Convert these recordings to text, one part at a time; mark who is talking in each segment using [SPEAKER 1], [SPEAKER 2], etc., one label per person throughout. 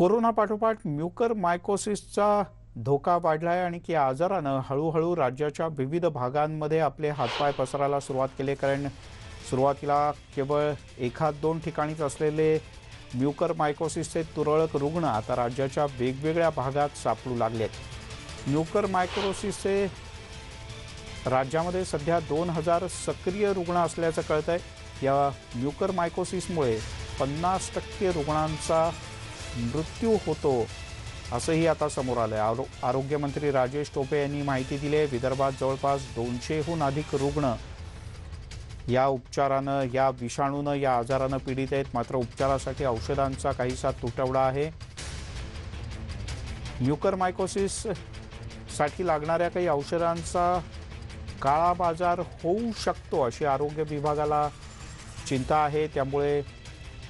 [SPEAKER 1] Corona पाठोपाठ म्युकरमायकोसिसचा धोका वाढलाय आणि की आजारानं हळूहळू राज्याच्या विविध भागांमध्ये आपले हातपाय पसरायला सुरुवात केली। कारण सुरुवातीला केवळ एखाद दोन ठिकाणीच असलेले म्युकरमायकोसिसचे तुरळक रुग्ण आता राज्याच्या वेगवेगळ्या भागात सापडू लागलेत। म्युकरमायकोसिसचे राज्यामध्ये सध्या 2000 सक्रिय रुग्ण असल्याचं कळतंय। या म्युकरमायकोसिसमुळे 50% रुग्णांचा मृत्यू होतो असंही आता समोर आलंय। आरोग्यमंत्री राजेश टोपे यांनी माहिती दिली आहे। विदर्भात जवळपास 200हून अधिक रुग्ण या उपचारानं या विषाणूनं या आजारानं पीडित आहेत। मात्र उपचारासाठी औषधांचा काहीसा तुटवडा आहे। म्युकरमायकोसिस साठी लागणाऱ्या काही औषधांचा काळा बाजार होऊ शकतो अशी आरोग्य विभागाला चिंता आहे। त्यामुळे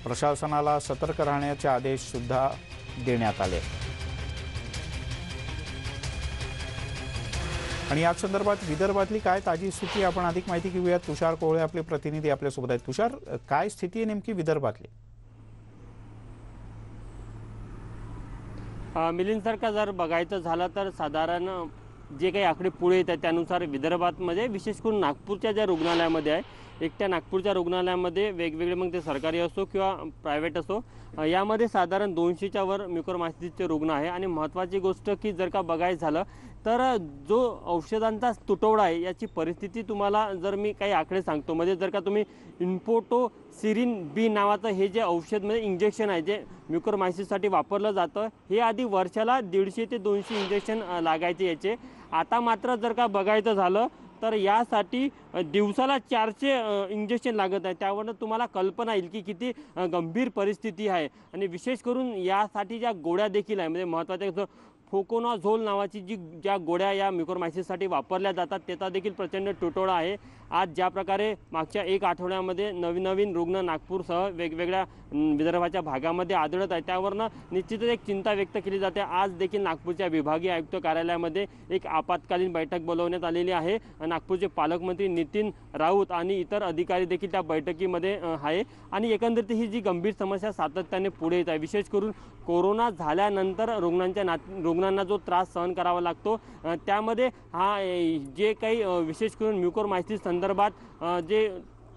[SPEAKER 1] प्रशासनाला सतर्क राहण्याचे आदेश सुद्धा देण्यात आले। आणि या संदर्भात विदर्भातली काय ताजी स्थिती आपण अधिक माहिती घेऊया। तुषार कोहळे आपले प्रतिनिधी आपल्या सोबत आहेत। तुषार, काय स्थिती आहे नेमकी विदर्भातली?
[SPEAKER 2] मिलिंदसारखा जर बघायचं झालं तर साधारण जे काही आकडे पुढे येत आहेत त्यानुसार विदर्भामध्ये विशेष करून नागपूरच्या ज्या रुग्णालयामध्ये आहे, एकट्या नागपूरच्या रुग्णालयामध्ये वेगवेगळे मग ते सरकारी असो किंवा प्रायव्हेट असो, यामध्ये साधारण 200च्या वर म्युकरमायकोसिसचे रुग्ण आहे। आणि महत्त्वाची गोष्ट की जर का बघायचं झालं तर जो औषधांचा तुटवडा आहे याची परिस्थिती तुम्हाला जर मी काही आकडे सांगतो, म्हणजे जर का तुम्ही इन्फोटोसिरिन बी नावाचं हे जे औषध म्हणजे इंजेक्शन आहे जे म्युकरमायकोसिससाठी वापरलं जातं, हे आधी वर्षाला 150 ते 200 इंजेक्शन लागायचे याचे। आता मात्र जर का बघायचं झालं तर यासाठी दिवसाला 400 इंजेक्शन लागत आहे। त्यावरून तुम्हाला कल्पना येईल की किती गंभीर परिस्थिती आहे। आणि विशेष करून यासाठी ज्या गोळ्या देखील आहे, म्हणजे महत्त्वाचं फोकोनाझोल नावाची ज्या गोळ्या या म्युकरमायकोसिससाठी वापरल्या जातात त्याचा देखील प्रचंड तुटवडा आहे। आज ज्या प्रकारे मागच्या एक आठवड्यामध्ये नवीन रुग्ण नागपूरसह वेगवेगळ्या विदर्भाच्या भागामध्ये आढळत आहे, त्यावरनं निश्चितच एक चिंता व्यक्त केली जाते। आज देखील नागपूरच्या विभागीय आयुक्त कार्यालयामध्ये एक आपत्कालीन बैठक बोलवण्यात आलेली आहे। नागपूरचे पालकमंत्री नितीन राऊत आणि इतर अधिकारी देखील त्या बैठकीमध्ये आहे। आणि एकंदरीत ही जी गंभीर समस्या सातत्याने पुढे येत आहे, विशेष करून कोरोना झाल्यानंतर रुग्णांना जो त्रास सहन करावा लागतो, त्यामध्ये हा जे काही विशेष करून म्युकरमायकोसिस संदर्भात जे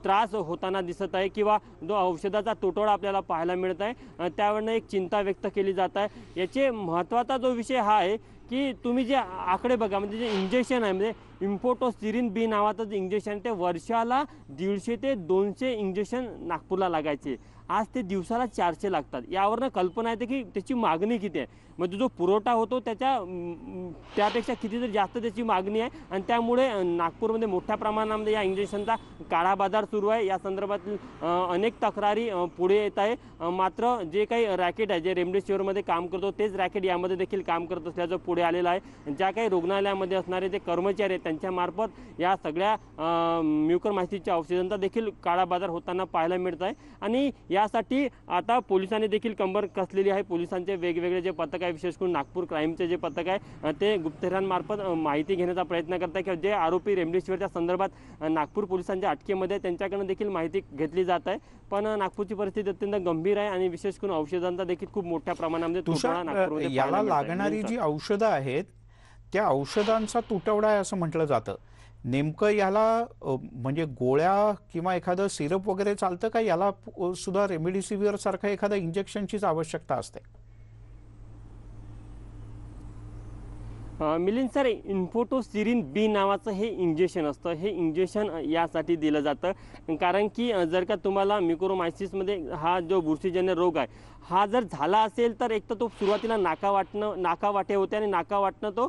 [SPEAKER 2] त्रास होताना दिसत आहे किंवा जो औषधाचा तुटवडा आपल्याला पाहायला मिळत आहे, त्यावरनं एक चिंता व्यक्त केली जात आहे। याचे महत्त्वाचा जो विषय हा आहे की तुम्ही जे आकडे बघा, म्हणजे जे इंजेक्शन आहे म्हणजे इन्फोटोसिरिन बी नावाचं जे इंजेक्शन ते वर्षाला 150 ते 200 इंजेक्शन नागपूरला लागायचे, आज ते दिवसाला 400 लागतात। यावरनं कल्पना येते की त्याची मागणी किती आहे, म्हणजे जो पुरवठा होतो त्यापेक्षा कितीतरी जास्त त्याची मागणी आहे। आणि त्यामुळे नागपूरमध्ये मोठ्या प्रमाणामध्ये या इंजेक्शनचा काळा बाजार सुरू आहे। या संदर्भातील अनेक तक्रारी पुढे येत आहे। मात्र जे काही रॅकेट आहे जे रेमडेसिवीरमध्ये काम करतो तेच रॅकेट यामध्ये देखील काम करत असल्याचं पुढे आलेलं आहे। ज्या काही रुग्णालयामध्ये असणारे जे कर्मचारी आहेत त्यांच्यामार्फत या सगळ्या म्युकरमायकोसिसच्या औषधांचा देखील काळा बाजार होताना पाहायला मिळत आहे। आणि यासाठी आता पोलिसांनी देखील कंबर कसलेली आहे। पोलिसांचे वेगवेगळे जे पथक आहे, विशेष करून नागपूर क्राईमचे जे पथक आहे ते गुप्तचरांमार्फत माहिती घेण्याचा प्रयत्न करत आहे की जे आरोपी रेमडेसिवीरच्या संदर्भात नागपूर पोलिसांच्या अटकेमध्ये त्यांच्याकडून देखील माहिती घेतली जात आहे। पण नागपूरची परिस्थिती अत्यंत गंभीर आहे आणि विशेष करून औषधांचा देखील खूप मोठ्या प्रमाणामध्ये तुटवडा नागपूरमध्ये
[SPEAKER 1] याला लागणारी जी औषधं आहेत त्या औषधांचा तुटवडा आहे असं म्हटलं जातं। नेमकं याला म्हणजे गोळ्या किंवा एखादं सिरप वगैरे चालतं का? याला सुद्धा रेमडेसिवीर सारखं एखादं इंजेक्शनचीच आवश्यकता असते?
[SPEAKER 2] मिलिंद सर, इन्फोटोसिरिन बी नावाचं हे इंजेक्शन असतं। हे इंजेक्शन यासाठी दिलं जातं कारण की जर का तुम्हाला म्युकरमायकोसिसमध्ये हा जो बुरशीजन्य रोग आहे हा जर झाला असेल तर एक तर तो सुरुवातीला नाकावाटे होते आणि नाकावाटनं तो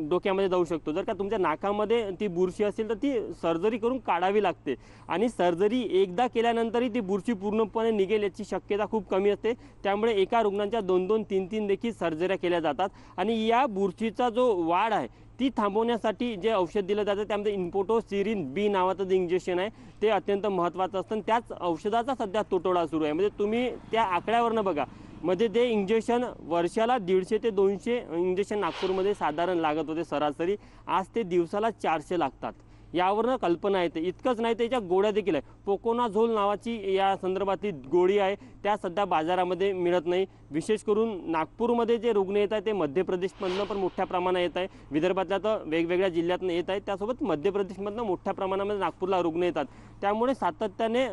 [SPEAKER 2] डोक्यामध्ये जाऊ शकतो। जर का तुमच्या नाकामध्ये ती बुरशी असेल तर ती सर्जरी करून काढावी लागते आणि सर्जरी एकदा केल्यानंतरही ती बुरशी पूर्णपणे निघेल याची शक्यता खूप कमी असते। त्यामुळे एका रुग्णांच्या 2-2, 3-3 देखील सर्जऱ्या केल्या जातात। आणि या बुरशीचा जो वाढ आहे ती थांबवण्यासाठी जे औषध दिलं जातं त्यामध्ये इन्फोटोसिरिन बी नावाचं जे इंजेक्शन आहे ते अत्यंत महत्त्वाचं असतं। आणि त्याच औषधाचा सध्या तुटवडा सुरू आहे। म्हणजे तुम्ही त्या आकड्यावरनं बघा, म्हणजे ते इंजेक्शन वर्षाला 150 ते 200 इंजेक्शन नागपूरमध्ये साधारण लागत होते सरासरी, आज ते दिवसाला 400 लागतात। यावरनं कल्पना येते. इतकंच नाही, त्याच्या गोळ्या देखील आहे. पोकोनाझोल नावाची या संदर्भातली गोळी आहे, त्या सध्या बाजारामध्ये मिळत नाही. विशेष करून नागपूरमध्ये जे रुग्ण येत आहेत ते मध्य प्रदेशमधनं पण मोठ्या प्रमाणात येत आहे. विदर्भातल्या तर वेगवेगळ्या जिल्ह्यातनं येत आहेत. त्यासोबत मध्य प्रदेशमधनं मोठ्या प्रमाणामध्ये नागपूरला रुग्ण येतात. त्यामुळे सातत्याने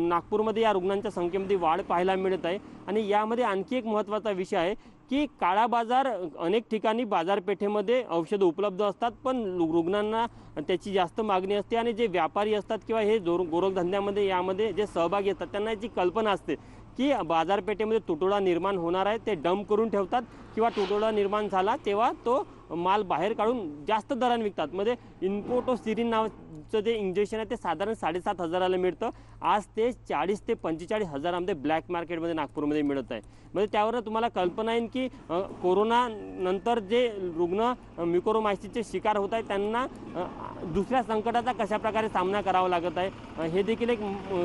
[SPEAKER 2] नागपूरमध्ये या रुग्णांच्या संख्येमध्ये वाढ पाहायला मिळत आहे. आणि यामध्ये आणखी एक महत्त्वाचा विषय आहे की काळा बाजार, अनेक ठिकाणी बाजारपेठेमध्ये औषधं उपलब्ध असतात, पण रुग्णांना त्याची जास्त मागणी असते. आणि जे व्यापारी असतात किंवा हे गोरखधंद्यामध्ये यामध्ये जे सहभागी असतात त्यांना याची कल्पना असते की बाजारपेठेमध्ये तुटवडा निर्माण होणार आहे. ते डंप करून ठेवतात किंवा तुटवडा निर्माण झाला तेव्हा तो माल बाहेर काढून जास्त दराने विकतात. म्हणजे इन्फोटोसिरिन नावाचं जे इंजेक्शन आहे ते साधारण 7,500ला मिळतं. आज ते 40 ते 45 हजारामध्ये ब्लॅक मार्केटमध्ये नागपूरमध्ये मिळत आहे. म्हणजे त्यावर तुम्हाला कल्पना येईल की कोरोना नंतर जे रुग्ण म्युकोरमायसिसचे शिकार होत आहेत त्यांना दुसऱ्या संकटाचा कशाप्रकारे सामना करावा लागत आहे. हे देखील एक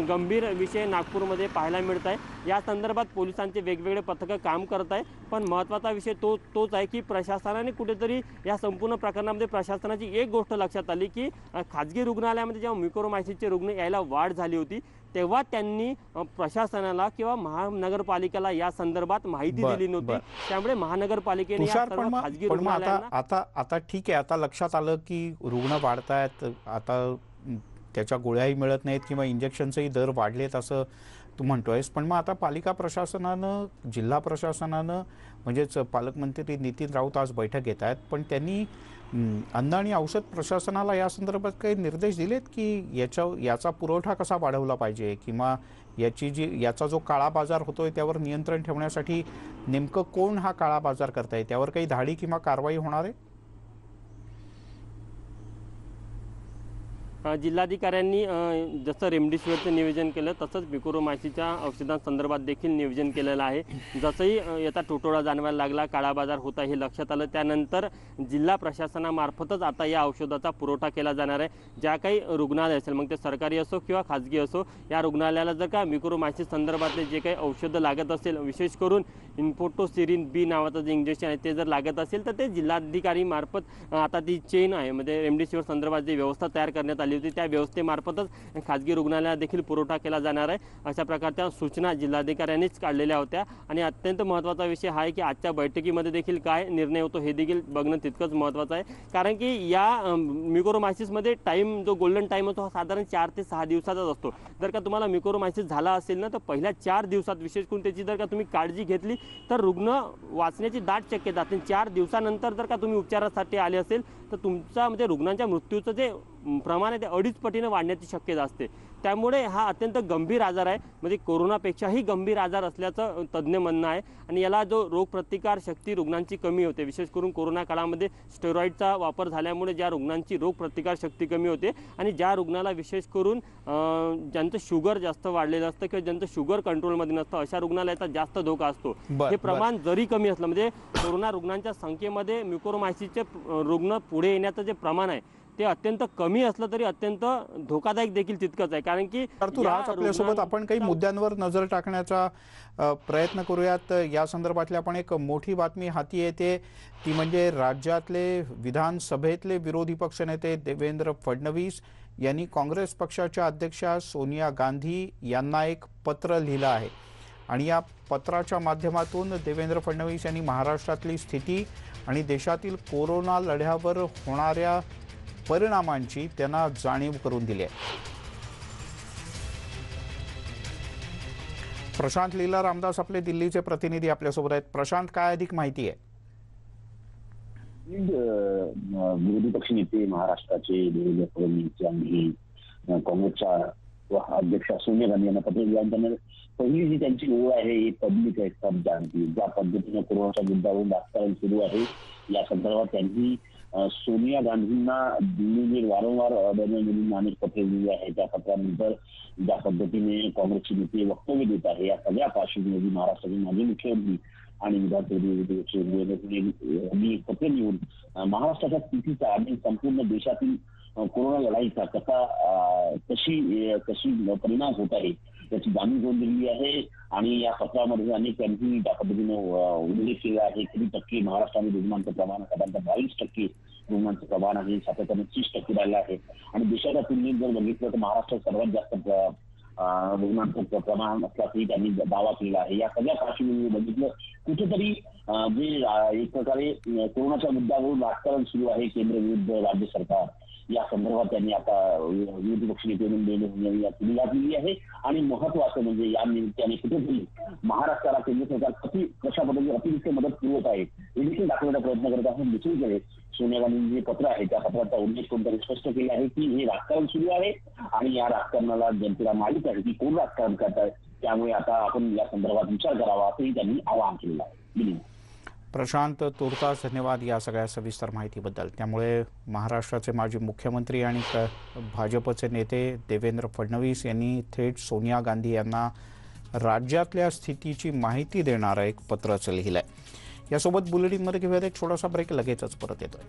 [SPEAKER 2] गंभीर विषय नागपूरमध्ये पाहायला मिळत आहे. या संदर्भात पोलिसांचे वेगवेगळे पथकं काम करत आहे. पण महत्त्वाचा विषय तोच आहे की प्रशासनाने कुठेतरी या संपूर्ण प्रकरणामध्ये प्रशासनाची एक गोष्ट लक्षात आली की खाजगी रुग्णालयामध्ये जेव्हा म्युकोरमायसिसचे रुग्ण यायला वाढ झाली होती तेव्हा त्यांनी प्रशासनाला किंवा महानगरपालिकेला या संदर्भात माहिती दिली नव्हती. त्यामुळे महानगरपालिकेने या सर्व खाजगी रुग्णालयांना
[SPEAKER 1] आता ठीक आहे, आता लक्षात आलं की रुग्ण वाढतायत, आता त्याच्या गोळ्याही मिळत नाहीत किंवा इंजेक्शनचेही दर वाढलेत असं तू म्हणतोयस. पण मग आता पालिका प्रशासनानं, जिल्हा प्रशासनानं, म्हणजेच पालकमंत्री नितीन राऊत आज बैठक घेत आहेत, पण त्यांनी अन्न आणि औषध प्रशासनाला या संदर्भात काही निर्देश दिलेत की याचा पुरवठा कसा वाढवला पाहिजे किंवा याचा जो काळा बाजार होतोय त्यावर नियंत्रण ठेवण्यासाठी नेमकं कोण हा काळा बाजार करताय, त्यावर काही धाडी किंवा कारवाई होणार आहे?
[SPEAKER 2] जिल्हाधिकाऱ्यांनी जसं रेमडेसिवीरचं नियोजन केलं तसंच म्युकोरमायसिसच्या औषधांसंदर्भात देखील नियोजन केलेलं आहे. जसंही याचा तुटवडा जाणवायला लागला, काळा बाजार होता हे लक्षात आलं, त्यानंतर जिल्हा प्रशासनामार्फतच आता या औषधाचा पुरवठा केला जाणार आहे. ज्या काही रुग्णालय असेल, मग ते सरकारी असो किंवा खाजगी असो, या रुग्णालयाला जर का म्युकोरमायसिस संदर्भातले जे काही औषधं लागत असेल, विशेष करून इन्फोटोसिरिन बी नावाचं जे इंजेक्शन आहे ते जर लागत असेल तर ते जिल्हाधिकारी मार्फत आता ती चेन आहे, म्हणजे रेमडेसिवीर संदर्भात जी व्यवस्था तयार करण्यात आली होती त्या व्यवस्थेमार्फतच खाजगी रुग्णालयाला देखील पुरवठा केला जाणार आहे. अशा प्रकारच्या सूचना जिल्हाधिकाऱ्यांनीच काढलेल्या होत्या. आणि अत्यंत महत्त्वाचा विषय हा आहे की आजच्या बैठकीमध्ये देखील काय निर्णय होतो हे देखील बघणं तितकंच महत्त्वाचं आहे. कारण की या म्युकोरमायसिसमध्ये टाईम, जो गोल्डन टाईम असतो हा साधारण 4 ते 6 दिवसाचाच असतो. जर का तुम्हाला म्युकोरमायसिस झाला असेल ना तर पहिल्या 4 दिवसात विशेष करून त्याची जर का तुम्ही काळजी घेतली तर रुग्ण वाचण्याची दाट शक्यता असते. 4 दिवसानंतर जर का तुम्ही उपचारासाठी आले असेल तर तुमचा म्हणजे रुग्णांच्या मृत्यूचं जे प्रमाण आहे ते 2.5 पटीने वाढण्याची शक्यता असते. त्यामुळे हा अत्यंत गंभीर आजार आहे, म्हणजे कोरोनापेक्षाही गंभीर आजार असल्याचं तज्ज्ञ म्हणणं आहे. आणि याला जो रोगप्रतिकार शक्ती रुग्णांची कमी होते, विशेष करून कोरोना काळामध्ये स्टेरॉईडचा वापर झाल्यामुळे ज्या रुग्णांची रोगप्रतिकार शक्ती कमी होते आणि ज्या रुग्णाला विशेष करून ज्यांचं शुगर जास्त वाढलेलं असतं किंवा ज्यांचं शुगर कंट्रोलमध्ये नसतं अशा रुग्णाला याचा जास्त धोका असतो. हे प्रमाण जरी कमी असलं, म्हणजे कोरोना रुग्णांच्या संख्येमध्ये म्युकोरमायसिसचे रुग्ण पुढे येण्याचं जे प्रमाण आहे ते अत्यंत कमी असलं तरी अत्यंत धोकादायक देखील तितकंच आहे. कारण की
[SPEAKER 1] तू राज आपल्यासोबत आपण काही मुद्द्यांवर नजर टाकण्याचा प्रयत्न करूयात. या संदर्भातली आपण एक मोठी बातमी हाती येते, ती म्हणजे राज्यातले विधानसभेतले विरोधी पक्षनेते देवेंद्र फडणवीस यांनी काँग्रेस पक्षाच्या अध्यक्षा सोनिया गांधी यांना एक पत्र लिहिलं आहे. आणि या पत्राच्या माध्यमातून देवेंद्र फडणवीस यांनी महाराष्ट्रातली स्थिती आणि देशातील कोरोना लढ्यावर होणाऱ्या परिणामांची त्यांना जाणीव करून दिली आहे. प्रशांत लीला रामदास आपले दिल्लीचे प्रतिनिधी आपल्यासोबत आहेत. प्रशांत, काय अधिक माहिती आहे?
[SPEAKER 3] विरोधी पक्ष नेते महाराष्ट्राचे देवेंद्र फडणवीस यांनी काँग्रेसच्या अध्यक्षा सोनिया गांधी यांना पत्र दिल्यानंतर पहिली जी त्यांची ओळ आहे ही पब्लिक आहे, सब जानती. ज्या पद्धतीने कोरोनाच्या युद्धावरून राजकारण सुरू आहे या संदर्भात त्यांनी सोनिया गांधींना दिल्लीने वारंवार अनेक पत्रे दिली आहे. त्या पत्रानंतर ज्या पद्धतीने काँग्रेसचे नेते वक्तव्य देत आहे या सगळ्या पार्श्वभूमीवर महाराष्ट्राचे माजी मुख्यमंत्री आणि विधानसभेचे पत्र लिहून महाराष्ट्राच्या स्थितीचा आणि संपूर्ण देशातील कोरोना लढाईचा कशी परिणाम होत आहे याची जाणीव करून दिलेली आहे. आणि या पत्रामध्ये अनेक त्यांनी ज्या पद्धतीने उल्लेख केला आहे, किती टक्के महाराष्ट्रामध्ये रुग्णांचं प्रमाण साधारणतः 22% रुग्णांचं प्रमाण आहे सातत्याने 30% राहिलं आहे आणि देशाच्या तुलनेत जर बघितलं तर महाराष्ट्रात सर्वात जास्त रुग्णांचं प्रमाण असल्याचंही त्यांनी दावा केला आहे. या सगळ्या पार्श्वभूमीवर बघितलं कुठेतरी जे एक प्रकारे कोरोनाच्या मुद्द्यावरून राजकारण सुरू आहे केंद्र विरुद्ध राज्य सरकार या संदर्भात त्यांनी आता विरोधी पक्ष नेते म्हणून भूमिका केली आहे. आणि महत्वाचं म्हणजे या निमित्ताने कुठेतरी महाराष्ट्राला केंद्र सरकार कशा पद्धतीने अतिरिक्त मदत पुरवत आहे हे देखील दाखवण्याचा प्रयत्न करत आहे. दुसरीकडे सोनिया गांधी जे पत्र आहे त्या पत्राचा उल्लेख कोणतरी स्पष्ट केला आहे की हे राजकारण सुरू आहे आणि या राजकारणाला जनतेला माहित आहे की कोण राजकारण करत आहे, त्यामुळे आता आपण या संदर्भात विचार करावा असंही त्यांनी आवाहन केलेलं आहे.
[SPEAKER 1] प्रशांत, तुर्तास धन्यवाद या सगळ्या सविस्तर माहितीबद्दल. त्यामुळे महाराष्ट्राचे माजी मुख्यमंत्री आणि भाजपचे नेते देवेंद्र फडणवीस यांनी थेट सोनिया गांधी यांना राज्यातल्या स्थितीची माहिती देणारं एक पत्रच लिहिलंय. यासोबत बुलेटिनमध्ये घेऊयात एक छोटासा ब्रेक, लगेचच परत येतोय.